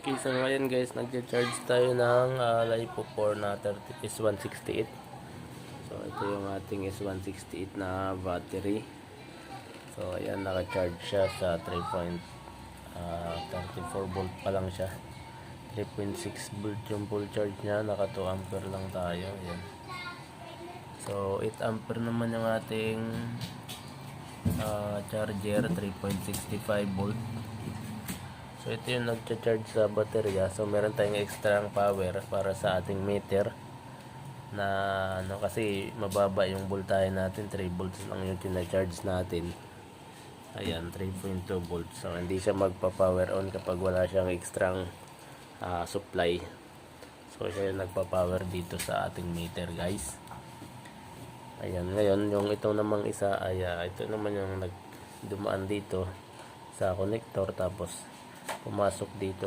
Okay, so ngayon guys, nagcha-charge tayo ng LiPo 4 na 30 is 168. So ito yung ating is 168 na battery. So ayan, naka-charge siya sa 3.34 volt pa lang siya. 3.6 volt yung full charge niya, naka 2 ampere lang tayo. Ayan. So 8 ampere naman yung ating charger, 3.65 volt. So ito yung nagcha-charge sa baterya. So meron tayong extra power para sa ating meter na kasi mababa yung voltahe natin, 3 volts lang yung tina-charge natin. Ayan, 3.2 volts. So hindi siya magpa-power on kapag wala siyang extra supply. So siya yung nagpa-power dito sa ating meter, guys. Ayan, ngayon yung ito namang isa ay ito naman yung dumaan dito sa connector, tapos pumasok dito